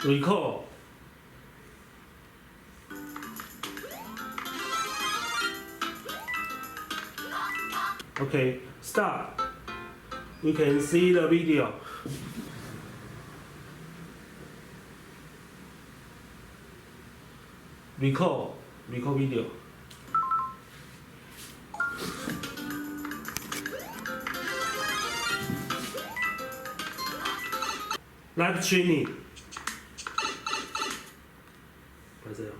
Recall. Okay, start. We can see the video. Recall video. Live streaming. 맞아요.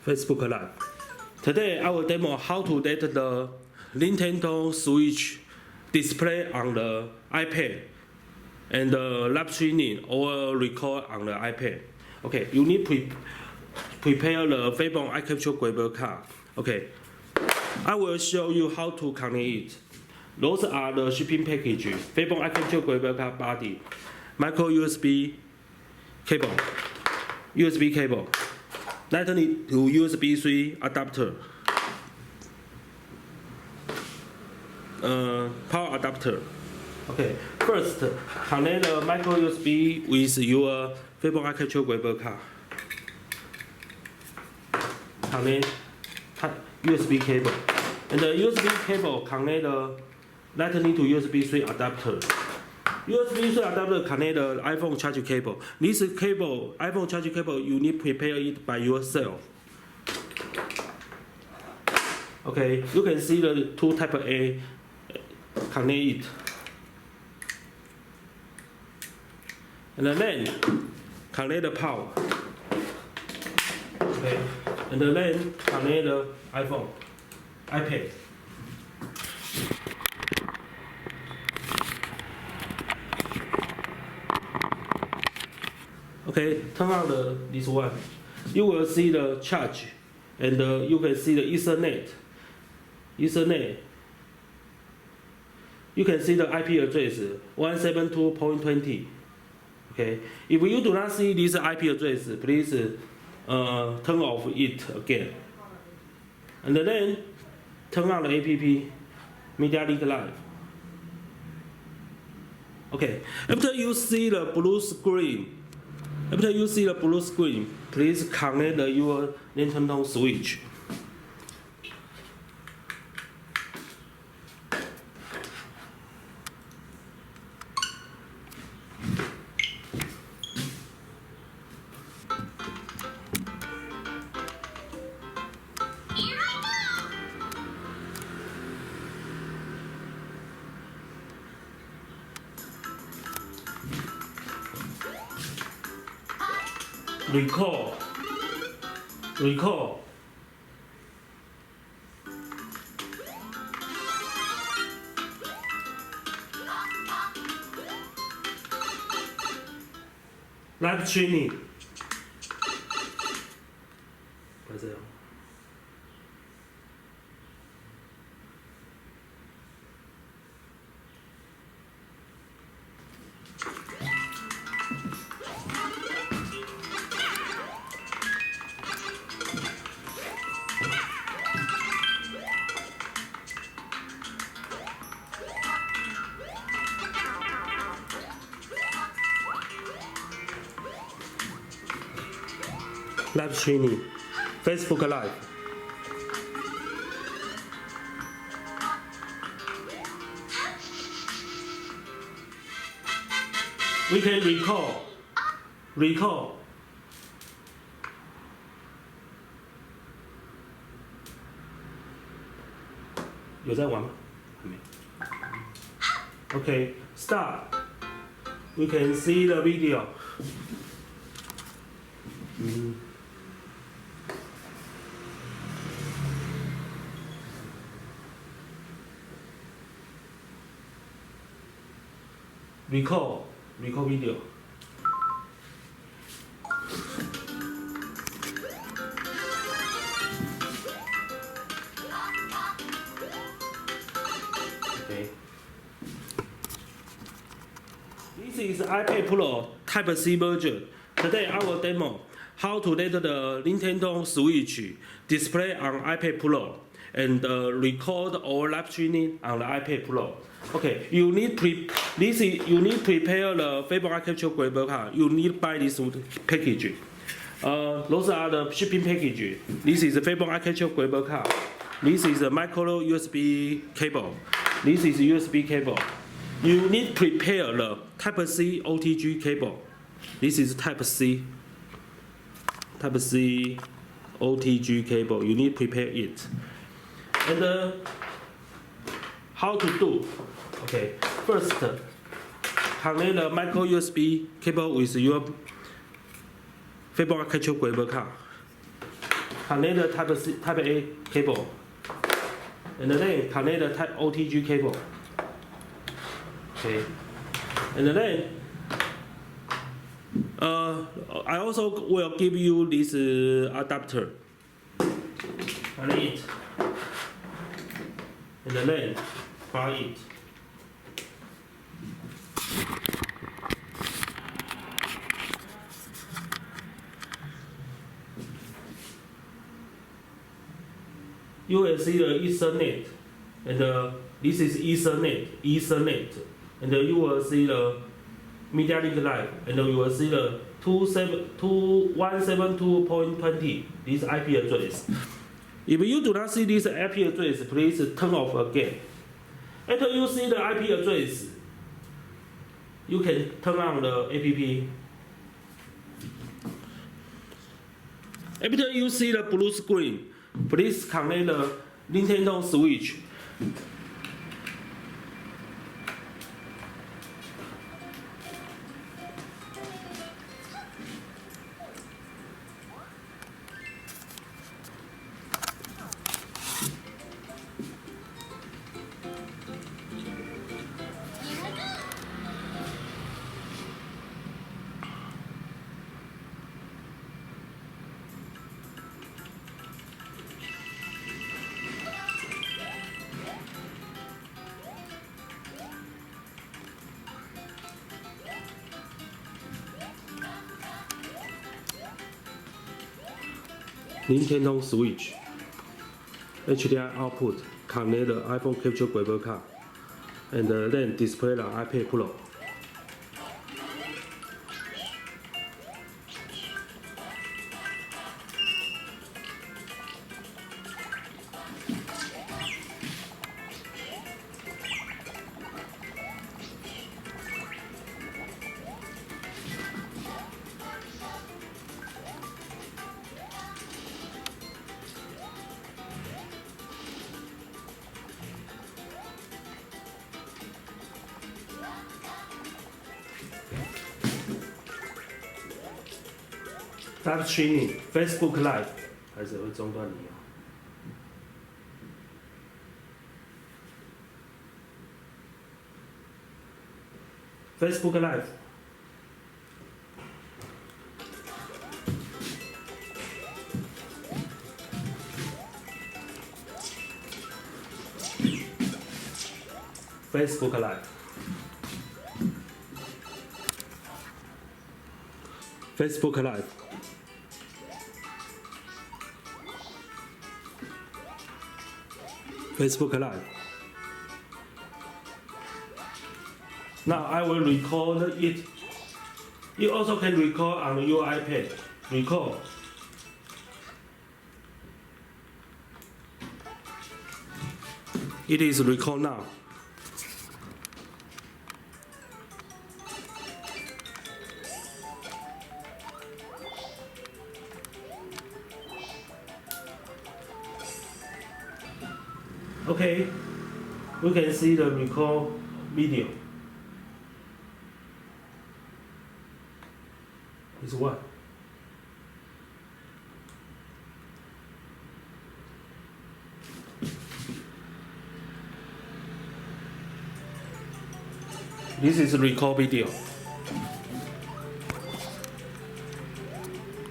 Facebook Live. Today I will demo how to let the Nintendo Switch display on the iPad and live streaming or record on the iPad. Okay, you need prepare the Fable Eye Capture grabber card. Okay, I will show you how to connect it. Those are the shipping package. Fable Eye Capture grabber card body, micro USB cable, Lightning to USB 3 adapter, power adapter. Okay, first connect the micro USB with your Fable Eye Capture grabber card. Connect USB cable, and the USB cable connect the Lightning to USB 3 adapter. USB 3 adapter connect the iPhone charge cable. This cable, iPhone charge cable, you need prepare it by yourself. Okay, you can see the two type A connect it. And then connect the power. Okay, and then connect the iPad. Okay, turn on this one. You will see the charge, and you can see the Ethernet. You can see the IP address 172.20. Okay, if you do not see this IP address, please turn off it again. And then turn on the app, Media Link Live. Okay, after you see the blue screen, please connect your Nintendo Switch. Recall. Live streaming. 맞아요. Live streaming, Facebook Live. We can recall. 有在玩吗？还没。Okay, start. We can see the video. record video. Okay. This is iPad Pro Type-C version. Today our demo how to let the Nintendo Switch display on iPad Pro and record or live streaming on the iPad Pro. Okay, you need prepare the Fable Architecture graphics card. You need buy this package. Those are the shipping package. This is the Fable Architecture graphics card. This is a micro USB cable. This is USB cable. You need prepare the Type-C OTG cable. This is Type-C OTG cable. You need prepare it. And how to do? Okay, first connect the micro USB cable with your Fable Architecture graphics card. Connect the Type-A cable, and then connect the Type OTG cable. Okay, and then I also will give you this adapter. Connect it, and then plug it. You will see the Ethernet, and this is Ethernet, and you will see the Media Link line, and you will see the 172.20, this IP address. If you do not see this IP address, please turn off again. After you see the IP address, you can turn on the app. After you see the blue screen, please connect the Nintendo Switch. Nintendo Switch HDMI output, connect the iPhone capture graphics card, and then display the iPad Pro. Live streaming Facebook Live 还是会中断你哦。Facebook Live。Facebook Live。Facebook Live。Facebook Live. Now I will record it. You also can record on your iPad. Record. It is record now. Okay, we can see the record video. Is what? This is record video.